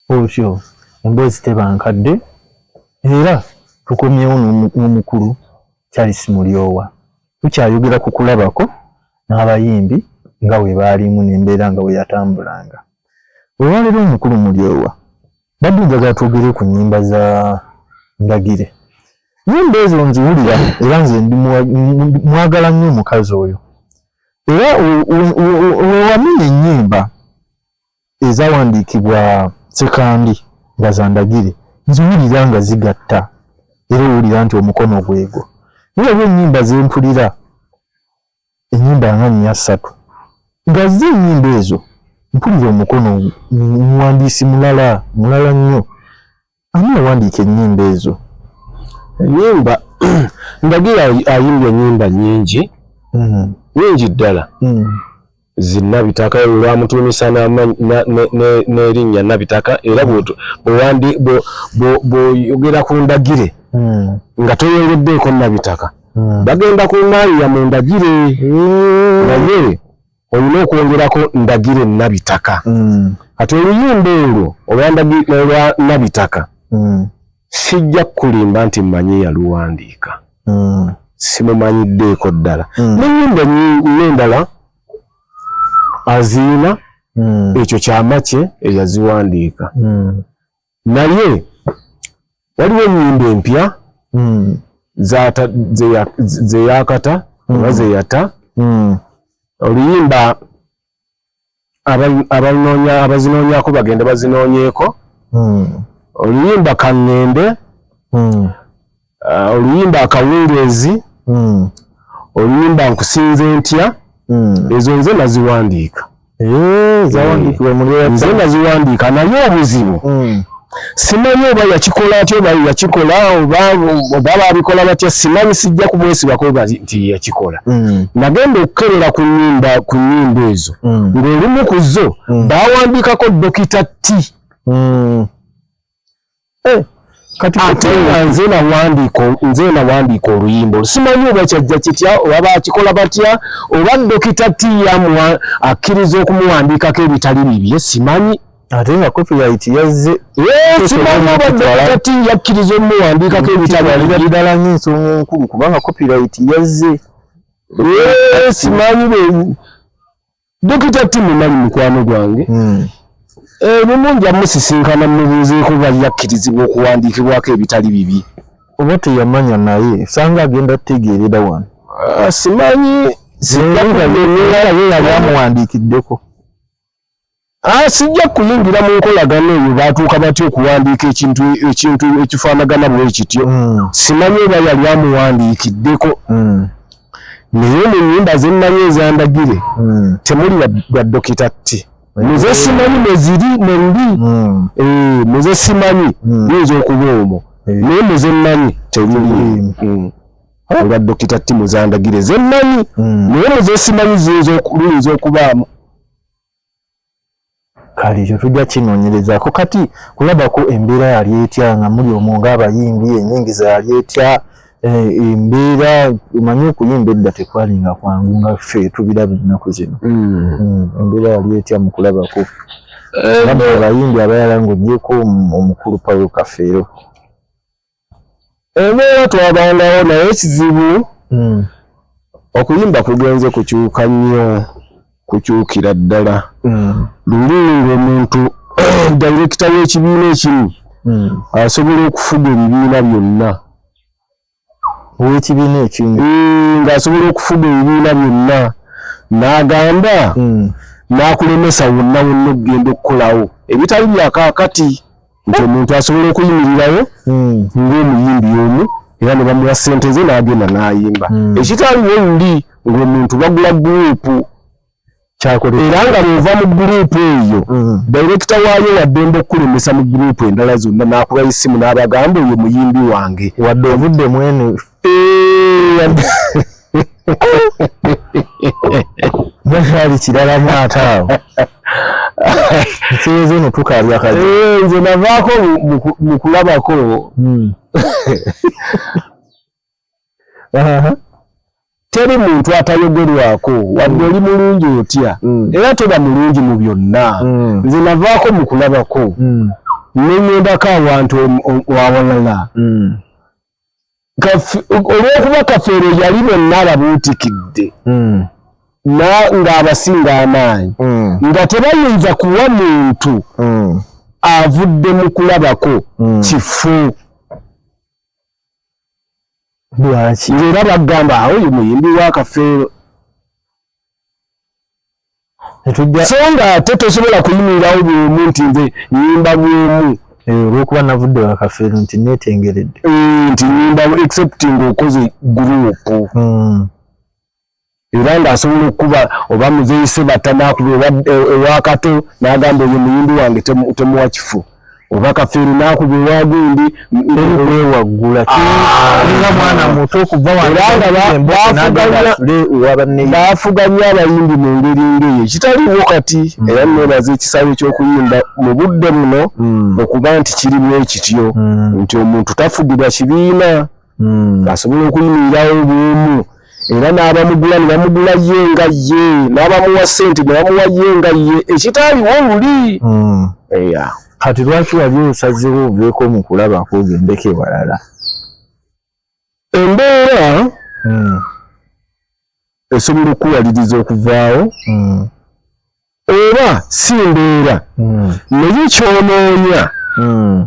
Otyo emboozi tebankadde era tukomyewo n'omukulu Charles Mulyowa. Tukyayogera ku kulabako n'abayimbi nga bwe baalimu n'embeera nga bwe yatambulanga. Olwaleero omukulu Mulyowa badde njagala twogere ku nnyimba za Ndagire. Nnyimba ezo nziwulira era nze mwagala nnyo omukazi oyo. Era owamenya ennyimba ezawandiikibwa Sekandi nga za Ndagire nziwulira nga zigatta era owulira nti omukono gwego. Naye ennyimba ze mpulira ennyimba nga 3 nga z'ennyimba ezo mpulira omukono muwandiisi mulala nnyo. Ani yawandiika ennyimba ezo? Ennyimba Ndagire ayimbye ennyimba nnyingi ddala. Zinnabitaka lwamutuumisa n'erinnya Nabitaka era bw'oyogera ku Ndagire nga toyongeddeeko Nabitaka bagenda kuŋŋaanira mu Ndagire naye olina okwongerako Ndagire Nabitaka. Kati oluyimba olwo olwa Nabitaka sijja kulimba nti mmanyi yaluwandiika, simumanyiddeeko ddala. N'ennyimba n'endala aziina ekyo kyama kye eyaziwandiika. Naye waliwo ennyimba empya zeyakata oba zeyata. Oluyimba abazinoonyako bagenda bazinoonyeeko. Oluyimba Kaŋŋende, oluyimba Akawungeezi, oluyimba Nkusinze ntya. Ezo nze naziwandiika. Nze naziwandiika naye obuzibu simanyi oba yakikola atya oba yakikola oba babikola batya, simanyi, sijja kumwesibako nti yakikola. Nagenda okukerera ku nnyimba ezo ng'olumu ku zo bawandiikako Dokita T. Ate nga nze nawandiika oluyimba simanyi oba kyajja kitya oba bakikola batya oba Dokita T akkiriza okumuwandiikako ebitali bibye, simanyi. Ate nga copyright yazze. Simanyi oba Dokita T yakkiriza okumuwandiikako ebitali bibye ddala nsonga enkulu kubanga copyright yazze. Simanyi Dokita T mumanyi mukwano gwange. Lumungi amusisinkana mubuuzeeko bali yakkirizibwa okuwandiikibwako ebitali bibi. Oba teyamanya naye sanga agenda kutegeerera wano. Simanyi ye yali amuwandiikiddeko. Sijja kuyingira mu nkolagana eyo baatuuka batya okuwandiika ekintu ekifaanagana bwe kityo. Simanyi oba yali amuwandiikiddeko. Naye mu nnyimba ze mmanyi eza Ndagire temuli bwa Dokita T. Muze simanyi mweziri mwendi. Muze simanyi yinza okuba omwo naye muze mmanyi temuli olwa Dokita T muze Ndagire ze mmanyi naye muze simanyi ziyinza okubaamu. Kale ekyo tujja kinoonyerezaako. Kati kulabako embeera yali etya nga muli omwo ng'abayimbi ennyingiza yali etya embeera omanyi okuyimba edda tekwalinga kwangu nga ffe tubiraba ennaku zino. Embeera yali etya mu kulabako abayimbi abayala ng'oggyeko omukulu Paulo Kafeero. Embeera twabangawo naye ekizibu okuyimba kugenze kukyuka nnyo, kukyukira ddala. Luli ng'omuntu dayirekita y'ekibiina ekimu asobola okufuga ebibiina byonna. Ow'ekibiina ekimu ng'asobola okufuga ebibiina byonna n'agamba n'akulemesa wonna okugenda okukolawo ebitali bya kaakati nti omuntu asobola okuyimirirawo ng'omuyimbi omu era ne bamuwa ssente ze n'agenda n'ayimba. Ekitaliwo luli ng'omuntu bagula guruupu era nga bw'ova mu guruupu eyo dayirekita waayo wadde okukulemesa mu guruupu endala zonna n'akuba essimu n'abagamba oyo muyimbi wange wadde ovudde mwene. Bakyali kirala mwata awo. Ekirezo eno tukalya kazi. Nze navaako mu kulabako. Teri muntu atayogerwako wadde oli mulungi otya era toba mulungi mu byonna. Nze navaako mu kulabako nenyendako abantu awalala olw'okuba Kafeero yali bonna alabuutikidde ng'abasinga amaanyi nga tebayinza kuwa muntu avudde mu kulabako kifu lwaki ng'era bagamba oyo muyimbi wa Kafeero so ng'ate tosobola kuyimirirawo bw'omu nti nze nyimba bw'omu olw'okuba navudde wa Kafeero nti neetengeredde nti nyimba except ng'okoze gurupu era ng'asobola okuba oba muzeeyise batta n'akuba ewakato n'agamba oyo muyimbi wange temuwa kifu oba Kafeero n'akuba ewagundi wewaggula nga mwana muto okuva baafuganya abayimbi mu ngeri ng'eyo kitaliwo kati era nebaza ekisaawe ky'okuyimba mu budde buno okuba nti kiri bwe kityo nti omuntu tafugibwa kibiina asobola okuyimirirawo bw'omu era n'abamugula ne bamugula ye nga ye n'abamuwa ssente ne bamuwa ye nga ye ekitaaliwo luli kati lwaki wali osazeewo oveeko mu kulabako ogendeko ewalala embeera esobola okuwaliriza okuvaawo oba si mbeera naye kyonoonya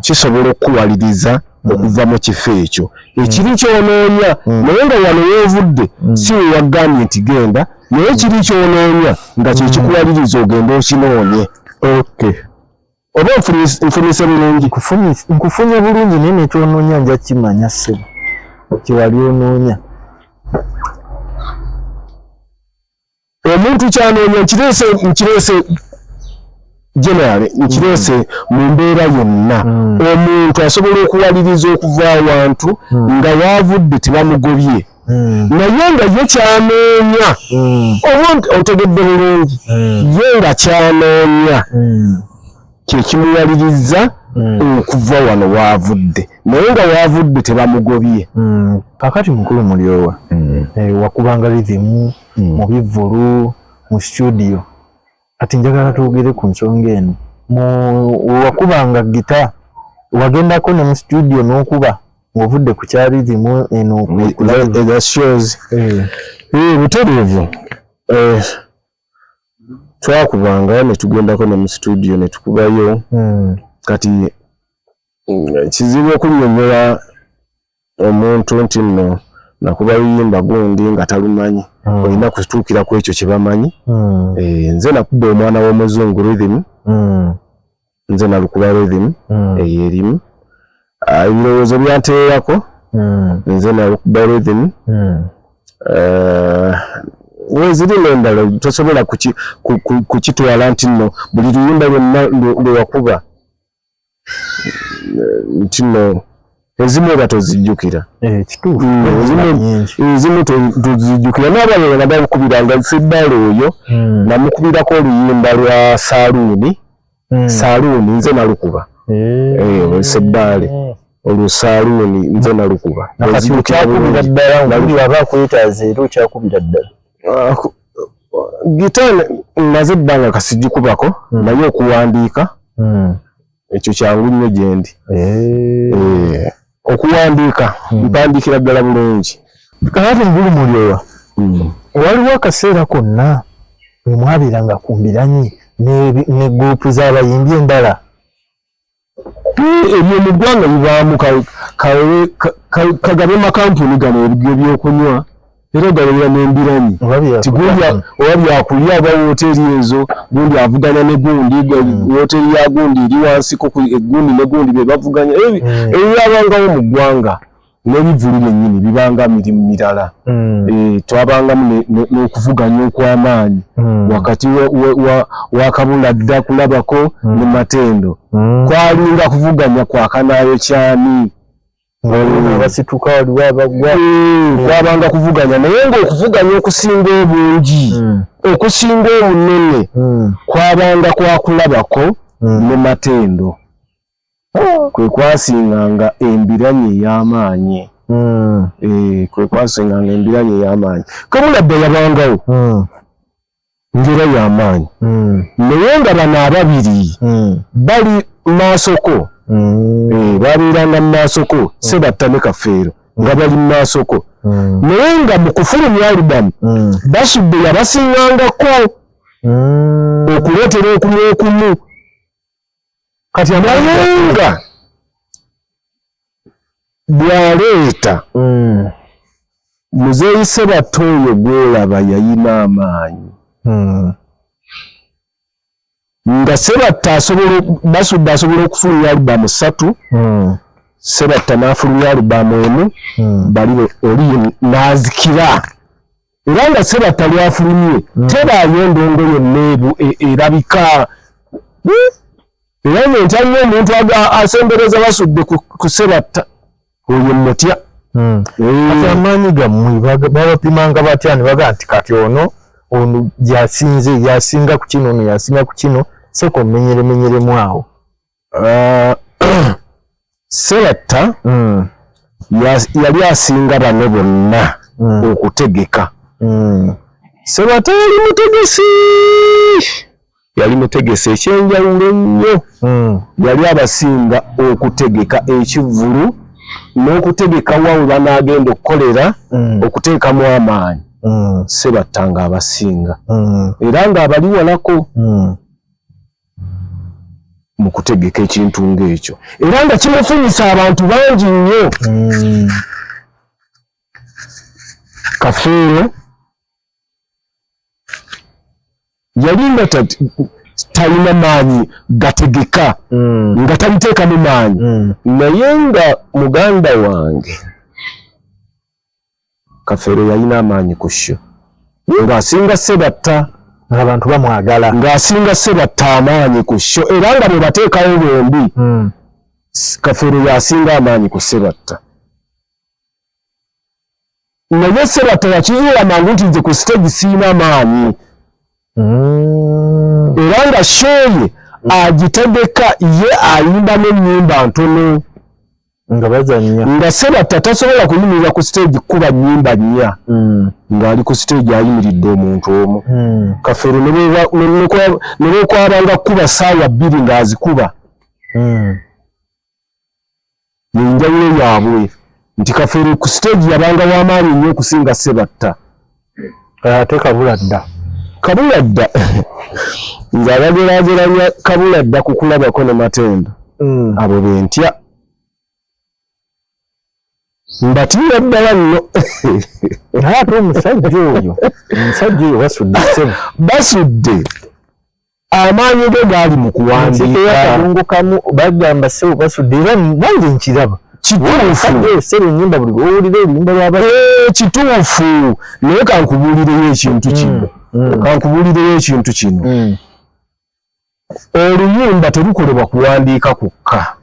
kisobola okuwaliriza okuva mu kifo ekyo ekiri kyonoonya naye nga wano weevudde si wewagambye nti genda naye kiri kyonoonya nga kyekikuwaliriza ogenda okinoonye oba nfunise bulungi nkufunye bulungi naye nekyonoonya nja kimanya ssebo kyewali onoonya omuntu kyanoonya nkireese generally nkireese mu mbeera yonna omuntu asobola okuwaliriza okuva awantu nga waavudde tebamugobye naye nga ye kyanoonya oba otegedde bulungi ye nga kyanoonya kyekimuwaliriza okuva wano waavudde naye nga waavudde tebamugobye kakati mukulu mulyowa wakubanga rhythm mu bivvulu mu studio kati njagala twogere ku nsonga eno wakubanga gita wagendako ne mu studio n'okuba ng'ovudde ku kya rhythm eno butereevu twakubanga ne tugendako ne mu studio ne tukubayo kati kizibu okunnyonnyola omuntu nti nno nakuba luyimba gundi nga talumanyi olina kutuukira ku ekyo kye bamanyi nze nakuba omwana w'omuzungu rhythm nze nalukuba rhythm eyo erimu ebirowoozo byanteerako nze nalukuba rhythm weziri n'endala tosobola kukitwala nti nno buli luyimba lwonna lwe wakuba nti nno ezimu oba tozijjukira ezimu tozijjukira n'abalala nga babukubiranga Seddaala oyo namukubirako oluyimba lwa Saaluuni nze nalukuba Seddaala olwo Saaluuni nze nalukuba okyakubira ddala nguli aba akwetaaza era okyakubira ddala gita naze ebbanga kasijjukubako naye okuwandiika ekyo kyangu nnyo gye ndi okuwandiika mpandiikira ddala bulungi kakati mugulu mulyowa waliwo akaseera konna bwe mwabeeranga ku mbiranyi ne gurupu z'abayimbi endala ebyo mu ggwanga bibaamu kagabe makampuni gano ebyokunywa era galabira n'embiranyi oba byakulya aba wooteri ezo gundi avuganya ne gundi wooteri ya gundi eri wansiko egundi ne gundi be bavuganya ebyabangawo mu ggwanga n'ebivulu byennyini bibanga mirimu mirala twabangamu n'okuvuganya okw'amaanyi wakati wa Kabuladda kulabako ne Matendo kwalinga kuvuganya kwa Kanaayo Kyami basituka waliwo abagwa kwabanga kuvuganya naye ng'okuvuganya okusinga obungi okusinga obunene kwabanga kwakulabako ne Matendo kwe kwasinganga embiranyi ey'amaanyi kwe kwasinganga embiranyi ey'amaanyi Kabuladda yabangawo ngera y'amaanyi naye nga bano ababiri bali maasoko babeeranga mu maasoko Sebatta ne Kafeero nga bali mu maasoko naye nga mu kufulumya alubamu Basudde yabasingangako okuleetera okumu kati amayenga bwaleeta Muzeeyi Sebatta oyo gwolaba yayina amaanyi nga Sebatta Basudde asobola okufulumya alubamu 3 Sebatta n'afulumya alubamu 1 bali oli n'azikira era nga Sebatta lyafulumye teraayo endongo yonna erabika era nentanye omuntu asembereza Basudde ku Sebatta oyo mutya ate amaanyi gammwe babapimanga batya ne baga nti kati ono yasinga ku kino ono yasinga ku kino seko menyeremu awo Sebatta yali asinga bano bonna okutegeka Sebatta yali mutegesi ekyenjawulo ennyo yali abasinga okutegeka ekivvulu n'okutegeka wawe banaagenda okukolera okuteekamu amaanyi Sebatta nga abasinga era nga abali walako mu kutegeka ekintu ng'ekyo era nga kimufunyisa abantu bangi nnyo Kafeero yali nga talina maanyi gategeka nga taliteekamu maanyi naye nga muganda wange Kafeero yalina amaanyi ku sho ng'asinga Sebatta abantu bamwagala ng'asinga Sebatta amaanyi ku sho era nga bwe bateekawo bombi Kafeero yasinga amaanyi ku Sebatta naye Sebatta yakizuula mangu nti nze ku stage siina amaanyi era nga shoye agitegeka ye ayimbamu ennyimba ntono nga bazannya nga Sebatta tasobola kuyimirira ku stage kuba nnyimba nnya ng'ali ku stage ayimiridde omuntu omu Kafeero ne bwekwabanga kuba ssaawa 2 ng'azikuba yenjawulo yaabwe nti Kafeero ku stage yabanga w'amaanyi nnyo okusinga Sebatta ate Kabuladda ng'abageraageranya Kabuladda ku kulabako ne Matenda abo bentya mbatiira ddala nno ate omusajja oyo Basudde amaanyi ge gaali mu kuwandiika akadungu kamu bagamba Ssebo Basudde era nange nkiraba kituufu ennyimba buli owulira oluyimba lwaba kituufu naye kankubuulireyo ekintu kino oluyimba terukolebwa kuwandiika kwokka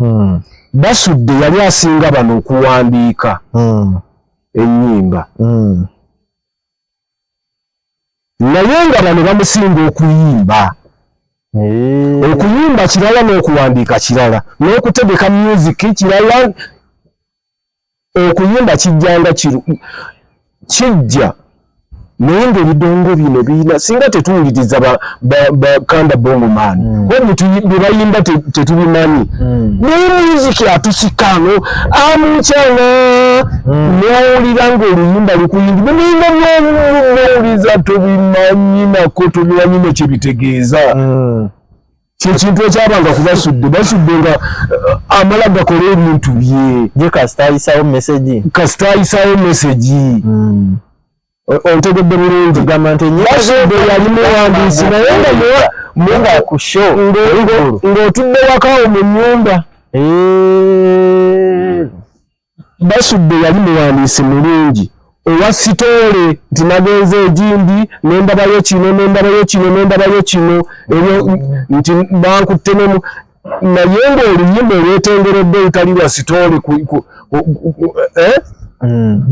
Basudde yali asinga bano okuwandiika ennyimba naye nga bano bamusinga okuyimba okuyimba kirala n'okuwandiika kirala n'okutegeka music kirala okuyimba kijjanga kijja naye ng'ebidongo bino birina singa tetuwuliriza bakanda bongomaani ebintu bye bayimba tetubimanyi naye music atusikano amukyanga n'owulira ng'oluyimba lukuyingibwa naye n'owuliza tobimanyi nako tobimanyi ne kye bitegeeza kintu ekyabanga ku Basudde nga amala gakola ebintu bye je kasita ayisawo message ontegedde bulungi gamba nti Basudde yali muwandiisi naye nga ku show ng'otudde wakawo mu nnyumba Basudde yali muwandiisi mulungi owa sitoole nti nagenze egindi nendabayo kino nti bankuttemu naye ng'oluyimba olwetengeredde olutali lwa sitoole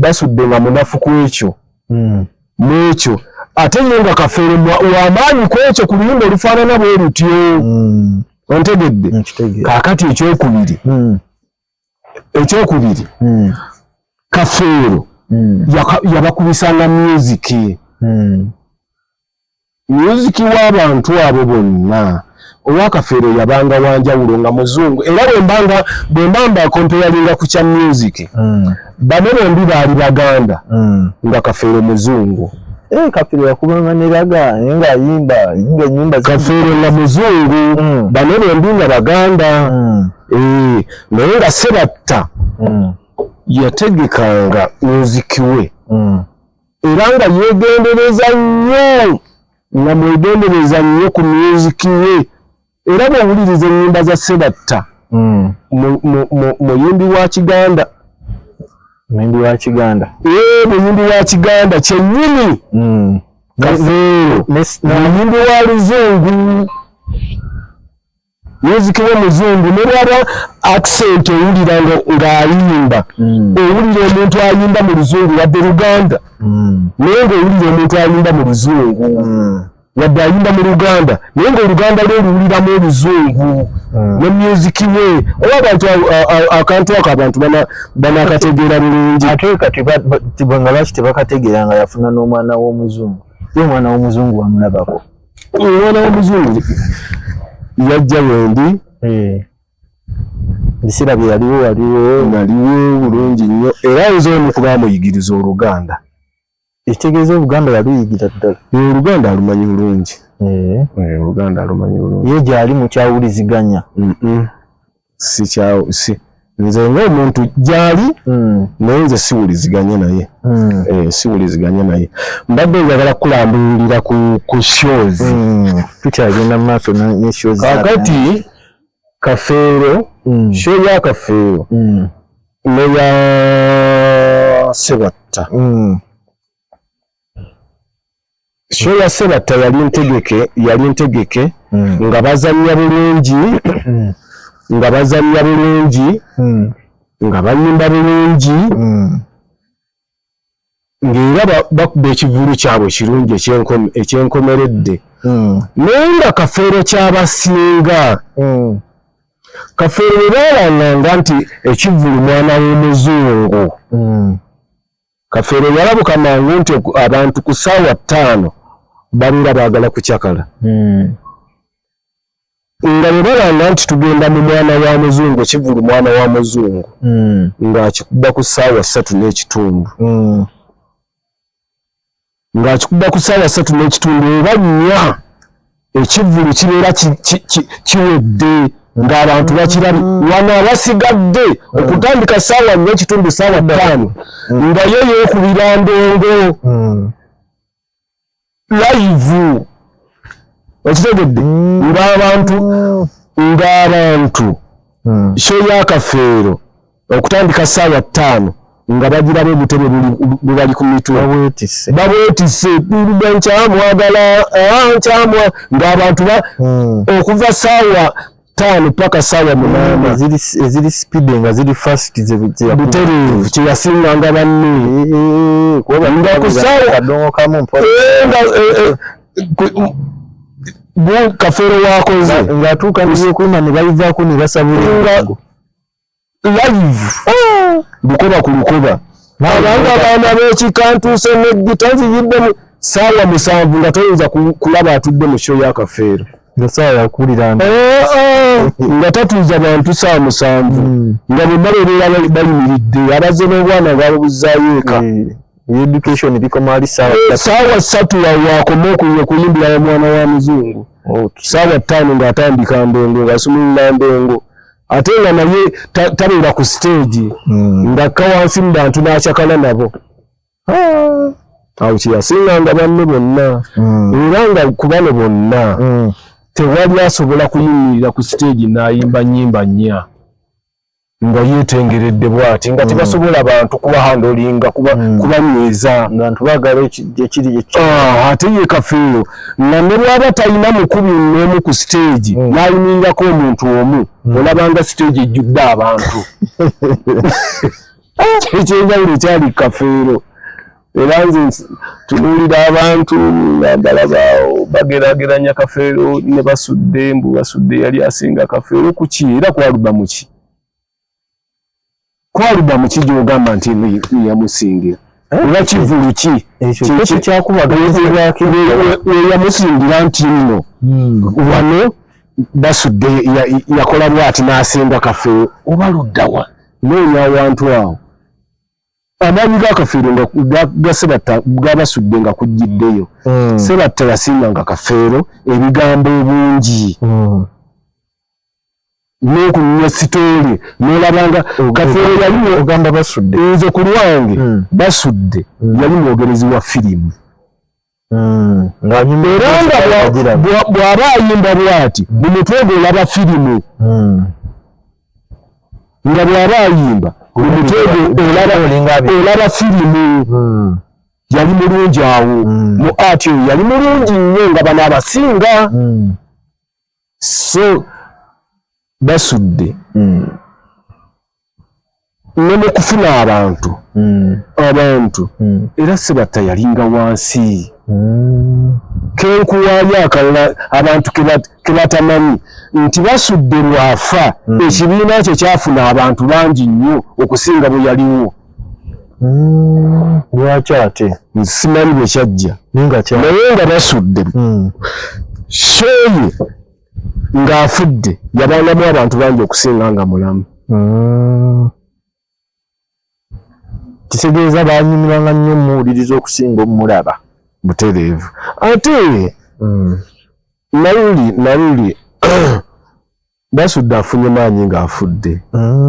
Basudde nga munafu ku ekyo mwekyo ate ye nga Kafeero w'amaanyi ku ekyo ku luyimba olufaanana bwe lutyo ontegedde kaakati ekyokubiri Kafeero yabakubisanga music music w'abantu abo bonna owakafeero yabanga wanjawulo nga muzungu era bwembamba comparinga ku kya music bano bombi baali baganda nga kafeero muzungu kafeero yakubanga neraga nga ayimba nyimba kafeero nga muzungu bano bombi nga baganda naye nga Sebatta yategekanga music we era nga yegendereza nnyo nga mwegendereza nnyo ku music we era bw'owuliriza ennyimba za Sebatta muyimbi wa Kiganda muyimbi wa Kiganda kyennyini kafeero muyimbi wa Luzungu music we muzungu ne bwaba accent owulira ng'ayimba owulira omuntu ayimba mu Luzungu wadde Luganda naye ng'owulira omuntu ayimba mu Luzungu wadde ayimba mu Luganda naye ng'Oluganda lwe luwuliramu Oluzungu ne music we oba abantu akantu ako abantu banakategeera bulungi ate kati nga lwaki tebakategeera nga yafuna n'omwana w'omuzungu ye omwana w'omuzungu wamulabako omwana w'omuzungu yajja wendi biseera bye waliwo bulungi nnyo era ayinza omu kuba amuyigiriza Oluganda ekitegeeza Oluganda yaluyigira ddala Oluganda alumanyi bulungi Oluganda alumanyi bulungi ye gyali mukyawuliziganya nze ng'omuntu gyali naye nze siwuliziganya naye mbadde njagala kulambulira ku shows tukyagenda mu maaso ne shows kakati kafeero show ya kafeero neya Sebatta show ya Sebatta yali ntegeke nga bazannya bulungi nga bayimba bulungi ng'era bakuba ekivulu kyabwe kirungi ekyenkomeredde naye nga kafeero kyabasinga kafeero bwe baalanganga nti ekivulu mwana w'omuzungu kafeero yalabuka mangu nti abantu ku ssaawa 5 balira baagala kucyakala nga bwe balanga nti tugenda mu mwana wa muzungu ekivulu mwana wa muzungu ng'akikuba ku ssaawa 3:30 ng'akikuba ku ssaawa 3:30 oba 4 ekivulu kibeera kiwedde ng'abantu bakirabi wano abasigadde okutandika ssaawa 4:30 ssaawa 5 nga yo yeekubira ndongo live okitegedde ng'abantu show ya kafeero okutandika ssaawa 5 nga bagiramu obutebe bwe ku mitwe babwetisse nkyamwagala ng'abantu okuva ssaawa 5 paka ssaawa 8 eziri speed nga ziri fast butereevu kyeyasinganga banne nga ku ssaawa kafeero wakoze ng'atuuka nebyokuyima ne bayivaako ne basabula live lukoba ku lukoba abanga abaana b'ekika ntuuse neggita nziyiddemu ssaawa 7 nga toyinza kulaba atudde mu show ya kafeero ssaawa yakuwulira nga tatuuza bantu ssaawa 7 nga bonna bebeera bayimiridde abazze n'obwana ng'ababuzaayo eka education bikoma ali ssaawa 3 wakoma okuyimbira mwana wa muzungu ssaawa 5 ng'atandika ndongo ng'asumulula ndongo ate nga naye tabeera ku stage ng'akka wansi mu bantu n'akyakala nabo awo kyeyasinganga banne bonna era nga ku bano bonna tewali asobola kuyimirira ku stage n'ayimba nnyimba nnya nga yeetengeredde bw'ati nga tebasobola bantu kubahandolinga kubanyweza ng'abantu baagala ekiri ate ye kafeero nga ne bw'aba talina mukubi n'omu ku stage n'ayimirirako omuntu omu olabanga stage ejjudde abantu ekyenjawulo ekyali kafeero era nze tunuulira abantu naddala bageraageranya kafeero ne basudde mbu basudde yali asinga kafeero ku ki era kwaluba mu ki gy'ogamba nti yamusingira Oba kivulu ki ekyo kyakubaganyizibwako yamusingira nti nno wano basudde yakola bw'ati n'asenga kafeero oba luddawa noonya awantu awo amaanyi ga kafeero nga ga Ssebatta gabasudde nga kujjiddeyo Ssebatta yasinganga kafeero ebigambo obungi n'okunywa sitooli n'olabanga kafeero yali ogamba basudde nze ku lwange basudde yali mwogerezi wa firimu era nga bw'aba ayimba bw'ati mu mutwe gwe olaba firimu nga bw'aba ayimba mu mutwe gwe olaba firimu yali mulungi awo mu ati oyo yali mulungi nnyo nga bano abasinga so basudde ne mu kufuna abantu era Ssebatta yalinga wansi kenkuwaayo akalala abantu ke batamanyi nti basudde lwafa ekibiina kye kyafuna abantu bangi nnyo okusinga bwe yaliwo lwaki ate simanyi bwe kyajja naye nga basudde sheye ng'afudde yabangamu abantu bangi okusinga nga mulamu kitegeeza banyumirwanga nnyo muwuliriza okusinga omulaba butereevu ate naluli basudde afunye maanyi ng'afudde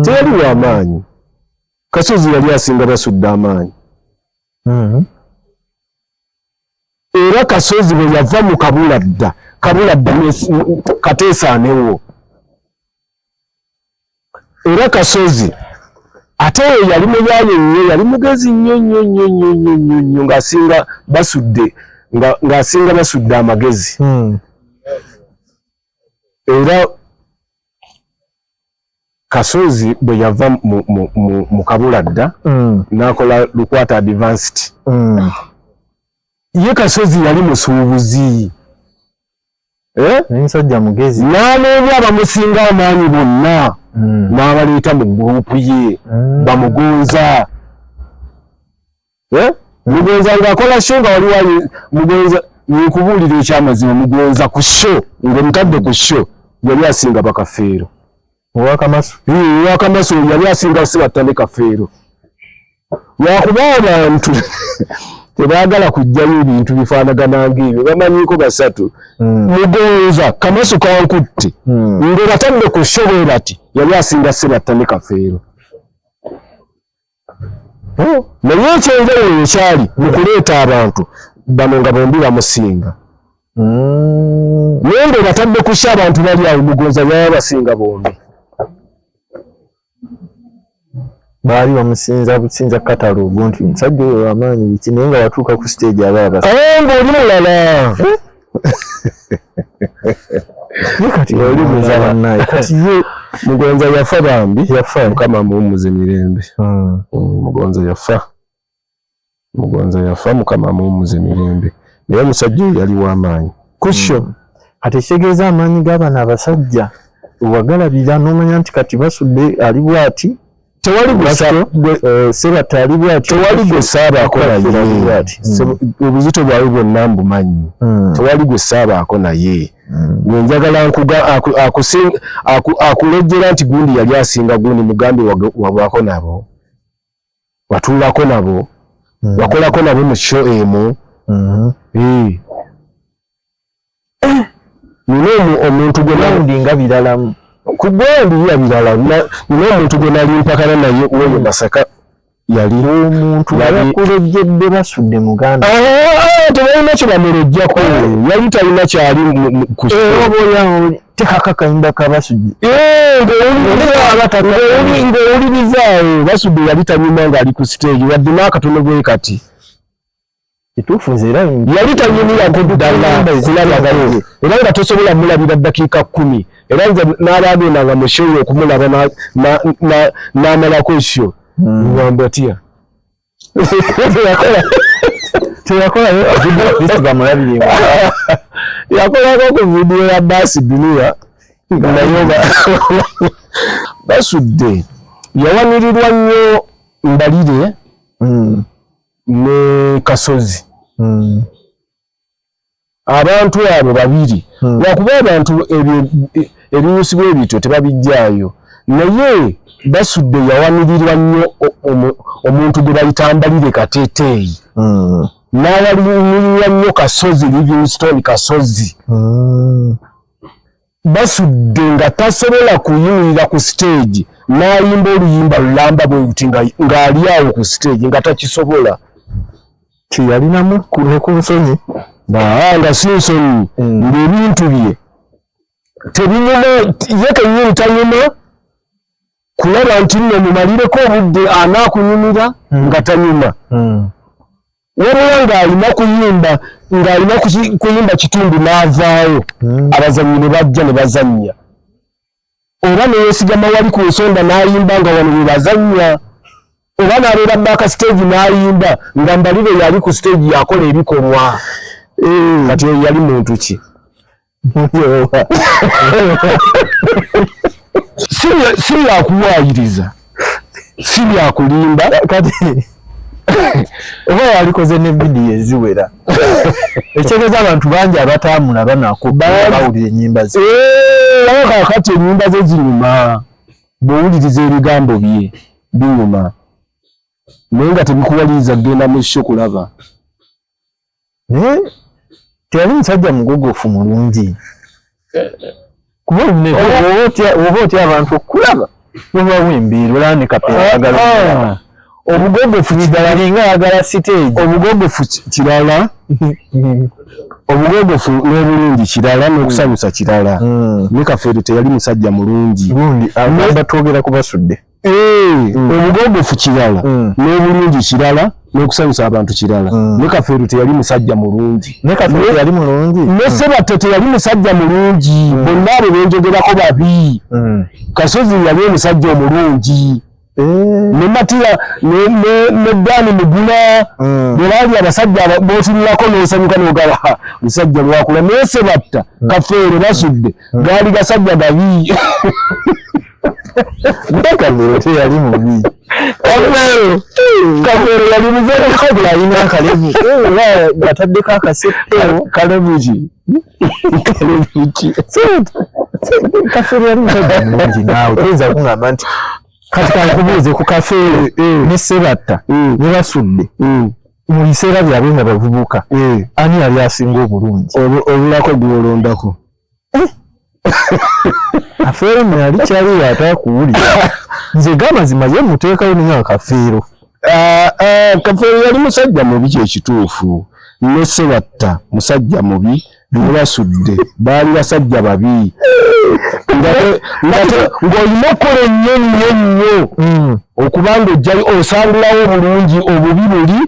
teyali w'amaanyi Kasozi yali asinga basudde amaanyi era Kasozi bwe yava mu Kabuladda kateesaanewo era Kasozi ate yali muyaaye nnyo yali mugezi nnyo ng'asinga basudde amagezi era Kasozi bwe yava mu Kabuladda n'akola Lukwata Advanced ye Kasozi yali musuubuzi n'ensajja mugezi n'aneebya abamusinga amaanyi bonna n'abaleeta mu gurupu ye bamugonza mugonza ng'akola sho nga wali mugonza nkubuulira ekyamazima mugonza ku sho ng'omutadde ku sho yali asinga bakafeero owakamaso yali asinga Ssebatta ne kafeero lwakuba abantu tebaagala kujjayo ebintu bifaanagana ng'ebyo bamanyiiko basatu mugonza kamaso kankutte ng'obatadde ku sho bwe bati yali asinga Ssebatta ne kafeero naye ekyenjawulo ekyali mu kuleeta abantu bano nga bombi bamusinga naye ng'obatadde ku sho abantu bali awo mugonza baba basinga bombi baali bamusinza businza katalogo nti musajja oyo w'amaanyi biki naye nga watuuka ku stage abalaba ng'oli mulala kati oli muzabannaye kati ye mugonza yafa bambi Mukama muwummuze mirembe mugonza yafa Mukama muwummuze mirembe naye omusajja oyo yali w'amaanyi kusho kati ekitegeeza amaanyi g'abano abasajja wagalabira n'omanya nti kati basudde ali bw'ati tewali Ssebatta ali bw'ati tewali gwe saabaako naye obuzito bwawe bwonna mbumanyi tewali gwe saabaako naye gwe njagala akulejjera nti gundi yali asinga gundi mugambi wabaako nabo watuulako nabo wakolako nabo mu sho emu nina omuntu gwe nga biralamu ku gwendi ya birala nina omuntu gwe nali mpakana naye oyo Masaka yali omuntu yakulejjedde basudde muganda tebalina kye bamulejjako yali talina kyali oboya tekaka kayimba kabasudde ng'owulirizaawo basudde yali tanyuma ng'ali ku stage wadde n'akatono bwe kati kituufu nze era yali tanyumirako ddala kulabagayo era nga tosobola mulabira ddakiika 10 era nze n'abagendanga mu show okumulaba n'amalako sho ngamba atya yakolako ku vidiyo ya Baasi Dunia naye basudde yawanirirwa nnyo mbalire ne Kasozi. Abantu abo babiri lwakuba abantu ebinyusibwa ebityo tebabijjaayo naye Basudde yawanirirwa nnyo omuntu gwe bayita Mbalire Kateeteeyi n'awalimirwa nnyo Kasozi Livingstone Kasozi Basudde nga tasobola kuyimirira ku stage n'ayimba oluyimba lulamba bwe luti ng'ali awo ku stage nga takisobola kyeyalinamu ne ku nsonyi nga si nsonyi ng'ebintu bye tebinyuma ye kennyini tanyuma kulaba nti nno mumalireko obudde anaakunyumira nga tanyuma wabula ng'alina kuyimba kitundu n'avaayo abazannyi ne bajja ne bazannya oba ne yeesigama wali ku nsonda n'ayimba nga wano bwe bazannya oba n'abeera baaka stage n'ayimba nga Mbalire yali ku stage yakola ebikolwa kati oyo yali muntu ki si yakuwaayiriza si yakulimba kati oba yalikoze ne vidiyo eziwera ekitegeeza abantu bangi abataamulaba nako bawulira ennyimba ze kakati ennyimba ze zinyuma bw'owuliriza ebigambo bye binyuma naye nga tebikuwaliriza kgenda mu sho kulaba naye teyali musajja mugogofu mulungi kuba oba otya abantu okulaba obawo embeera olaba ne Kapeera obugogofu alinga ayagala stage obugogofu kirala obugogofu n'obulungi kirala n'okusanyusa kirala ne Kafeero teyali musajja mulungi gundi agamba twogera ku Basudde obugogofu kirala n'obulungi kirala n'okusanyusa abantu kirala ne Kafeero teyali musajja mulungi ne Kafeero yali mulungi ne Ssebatta teyali musajja mulungi bonna abo benjogerako babi Kasozi yali omusajja omulungi ne Matira ne Dani Mugula bwe baali abasajja bootunulako n'osanyuka n'ogaba musajja lwakula naye Ssebatta Kafeero Basudde gaali gasajja gabi Kafeero teyali mubi Kafeero yali muzeeyi kabula alina akalevu bataddeko akaseppero kalevuki Kafeero yali musajja mulungi naawe toyinza kungamba nti kati kankubuuze ku Kafeero ne Ssebatta ne Basudde mu biseera byabwe nga bavubuka ani yali asinga obulungi obulako gwolondako Kafeero nno yali kyali ataakuwulira nze gamazima ye muteekayo ninga Kafeero Kafeero yali musajja mubi kyekituufu ne Ssebatta musajja mubi ne Basudde baali basajja babi ng'olina okukola ennyo okubanga ojjayo osangulawo obulungi obubi buli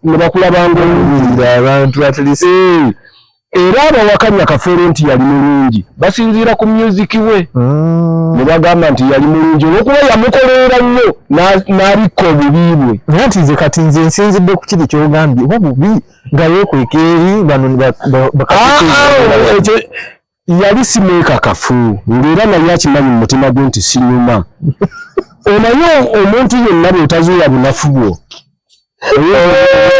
ne bakulabanga obulungi abantu atlisi era abawakanya Kafeero nti yali mulungi basinziira ku myuziki we ne bagamba nti yali mulungi olw'okuba yamukoleera nnyo n'abikka obubi bwe naye nti nze kati nze nsinzidde ku kiri ky'ogambye oba bubi nga yeekweka eri bano yali simeekakafu ng'era naye akimanyi mu mutima gwe nti sinyuma onaye omuntu yenna bw'otazuula bunafu bwo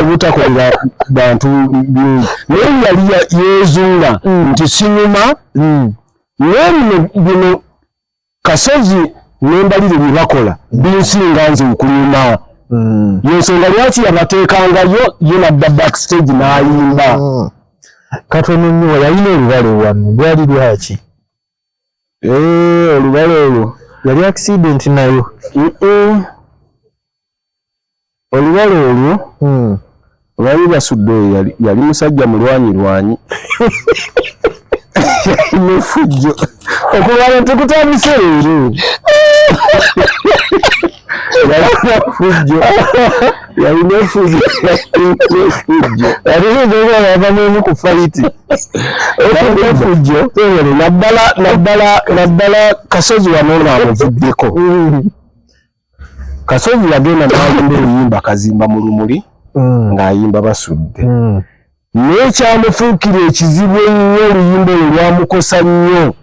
obutakolera bantu bingi naye yali yeezuula nti sinyuma naye bino Kasozi n'Embalire bye bakola binsinga nze okunyuma yensonga lwaki yabateekangayo ye nadda backstage n'ayimba katono nnyo yalina olubale wano lwali lwaki olubale olwo yali accident nayo olubale olwo olwali Basudde yali musajja mulwanyi nefujjo okubala tekutambise leero yalina efujjo yalimu ku fayiti efujjo naddala Kasozi wano ng'amuvuddeko Kasozi yagenda n'ayimba oluyimba Kazimba mu lumuli ng'ayimba Basudde naye kyamufuukira ekizibu ennyo oluyimba olwo lwamukosa nnyo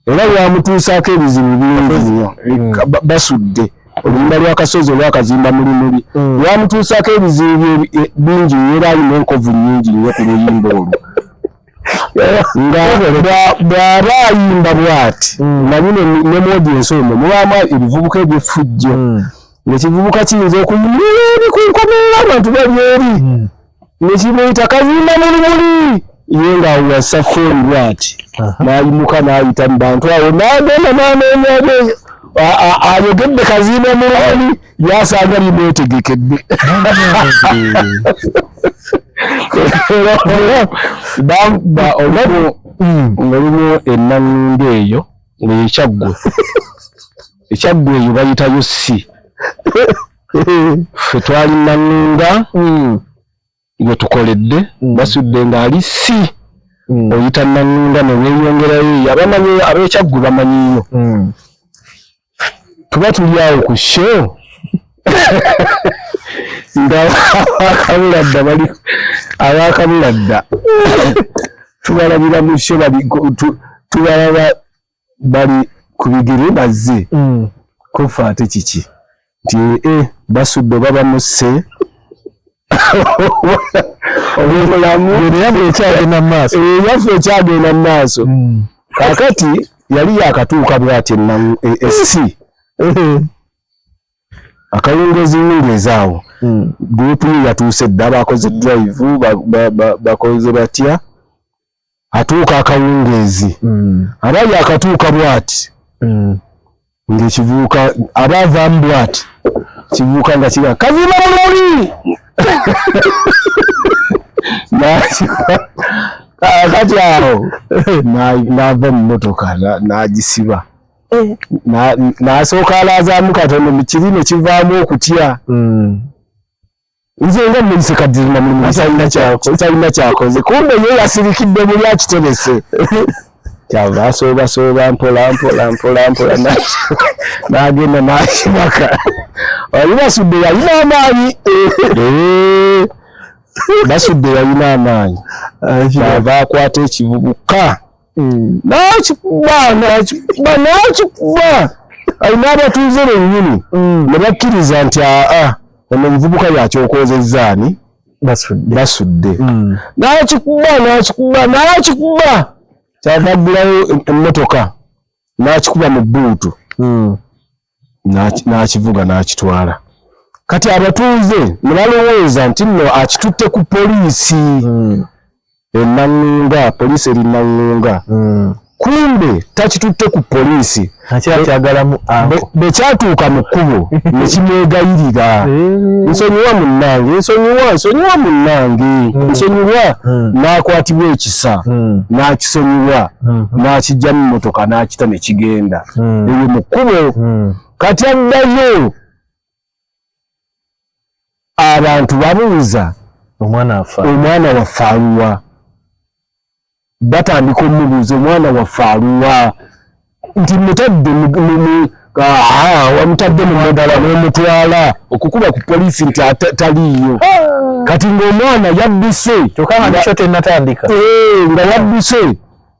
era lwamutuusaako ebizibu bingi nnyo Basudde oluyimba lw'akasozi olwakazimba mulimuli lwamutuusako ebizibu bingi era alina enkovu nnyingi nnyo ku luyimba olwo nga bw'aba ayimba bw'ati manyi ne muodiensi omwo mubaamu ebivubuka eby'effujjo nekivubuka kiyinza okuyimba eri ku nkomerera abantu bali eri nekimuyita kazimba mulimuli ye ng'awula safeeri bw'ati n'ayimuka n'ayita mu bantu awo n'agenda n'anoonya ayogedde kazimba mulimuli yasanga limwetegekedde olwo ngalimu ennangunda eyo ng'ekyaggwe eyo bayitayo si ffe twali nnangunda gwe tukoledde basudde ng'ali si oyita nnangunda ne weeyongerayo abamanyi ab'ekyaggwe bamanyiyo tuba tuli awo ku show nga abakabuladda tubalabira mu show tubalaba bali ku bigere bazze kofa ate kiki nti basudde babamusse obulamu yaffe ekyagenda mu maaso kakati yali yakatuuka bw'ati essi akawungeezi awo gurupu ye yatuuse dda bakoze drive bakoze batya atuuka akawungeezi aba yakatuuka bw'ati ng'ekivuuka aba avaamu bw'ati kivuuka nga kiga kazimba mulimuli kati awo n'ava mu mmotoka n'agisiba n'asooka alaazaamu katono kiri ne kivaamu okutya nze nga mmuyise kazimba mulimuli talina kyakoze kumbe ye yasirikidde muli akiterese kyava asooba mpola n'agenda n'akibaka oli basudde yalina amaanyi basudde yalina amaanyi ava akwata ekivubuka n'akikuba alina abatuuze bennyini ne bakkiriza nti ono omuvubuka yakyokozezzaani basudde n'akikuba kyava aggulayo emmotoka n'akikuba mu bbuutu n'akivuga n'akitwala kati abatuuze ne balowooza nti nno akitutte ku poliisi ennangunda poliisi eri nnangunda kumbe takitutte ku poliisi bekyatuuka mu kkubo ne kimwegayirira nsonyiwa munnange n'akwatibwa ekisa n'akisonyiwa n'akijja mu mmotoka n'akita ne kigenda eyo mu kkubo kati addayo abantu babuuza omwana waffe aluwa batandika omubuuza omwana waffe aluwa nti mutadde wamutadde mu modala n'omutwala okukuba ku poliisi nti taliiyo kati ng'omwana yadduse nga yadduse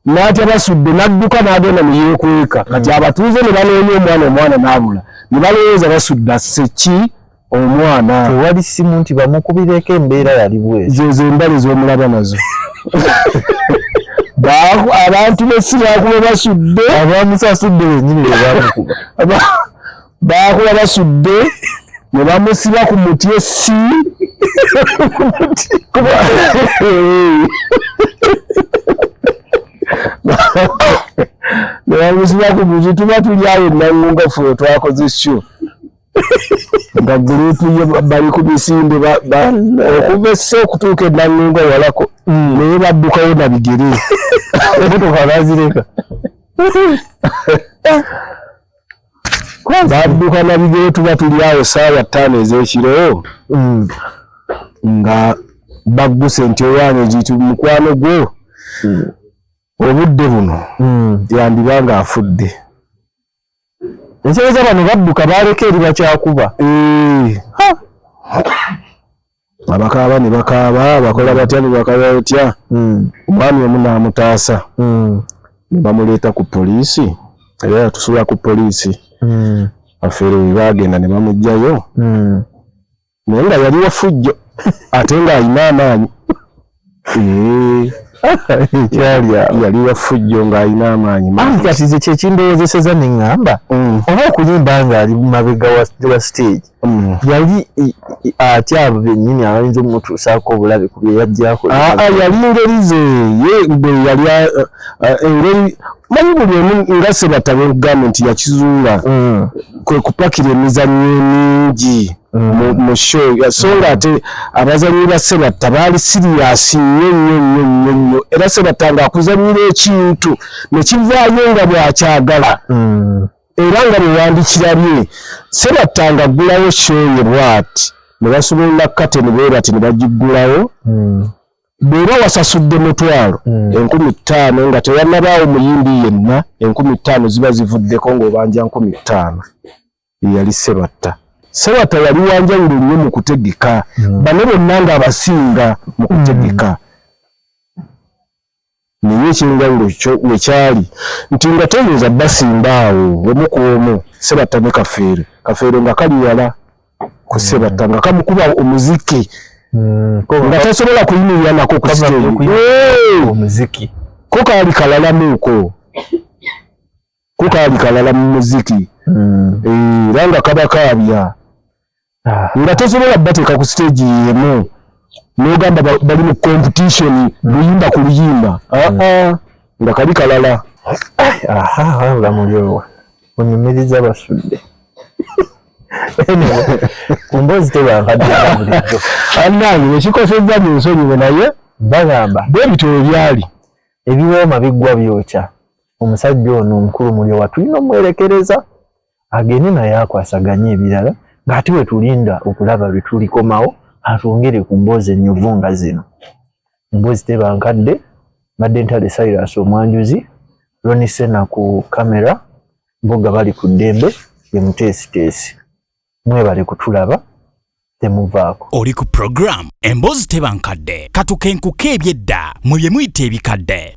n'atya basudde n'adduka n'agenda ne yeekweka kati abatuuze ne banoonya omwana n'abula ne balowooza basudde asseki omwana tewali simu nti bamukubireko embeera yali bwezi zezo embale z'omulaba nazo abantu b'essi baakuba basudde abamusasudde bennyini baakuba basudde ne bamusiba ku muti essi ne bamusiba ku muti tuba tuli awo ennangunga ffe twakoze sho nga gurupu ye bali ku misinde okuva esse okutuuka ennangunga walako naye baddukayo na bigere emotoka bazireka badduka na bigere tuba tuli awo essaawa 5 ez'ekiro nga bagguse nti owange jitu mukwano gwo obudde buno yandiba ng'afudde enkyereza bano badduka baleka eri bakyakuba abakaaba ne bakaaba bakola batya ne bakaba batya omwami omu n'amutaasa ne bamuleeta ku poliisi era yatusula ku poliisi afere bagenda ne bamujjayo naye nga yali wafujjo ate nga alina amaanyi yali wafujjo nga alina amaanyi kati ze kyekindowozeseza ne ŋŋamba oba okuyimba nga ali mabega wa stage yali atya abo bennyini abayinza omutuusaako obulabe ku bye yajjako yali ngeri ze ye bwe yali engeri manyi buli omu nga Sebatta bwekugamba nti yakizuula kwe kupakira emizannyo emingi mu show so nga ate abazannyi ba Sebatta baali siriyasi nnyo era Sebatta ng'akuzannyira ekintu ne kivaayo nga bwakyagala era nga bwe wandikirabye Sebatta ng'aggulawo show ye bw'ati ne basobola kateni bwe bati ne bagiggulawo bw'oba wasasudde mutwalo 50,000 nga tewannabaawo muyimbi yenna 50,000 ziba zivuddeko ng'obanja 50,000 yali Sebatta yali wanjawulo nnyo mu kutegeka bano bonna ng'abasinga mu kutegeka naye ekyengawulo wekyali nti nga toyinza basimbaawo omu ku omu Sebatta ne Kafeero nga kali wala ku Sebatta nga kamukuba omuziki nga tasobola kuyimirira nako ku omuziki ko kaali kalala mu muziki era nga kaba kaabya nga tosobola bateeka ku stage yemu n'ogamba bali mu competition luyimba ku luyimba nga kali kalala wabula mulyowa onyumiriza basudde kumbozi tebankadde bulijjo annange nekikosezza mu nsonyiwe naye bagamba bwebityo ebyali ebiwooma biggwa byokya omusajja ono omukulu mulyowa tulina omwerekereza agende naye akwasaganye ebirala ng'ate we tulinda okulaba lwe tulikomawo atwongere ku mboozi ennyuvu nga zino mboozi tebankadde mbadde Ntale Cyrus omwanjuzi Ronnie Sena ku kamera mboga bali ku ddembe ye muteesiteesi mwebale kutulaba temuvaako oli ku program emboozi tebankadde katukenkuka ebyedda mwe bye muyita ebikadde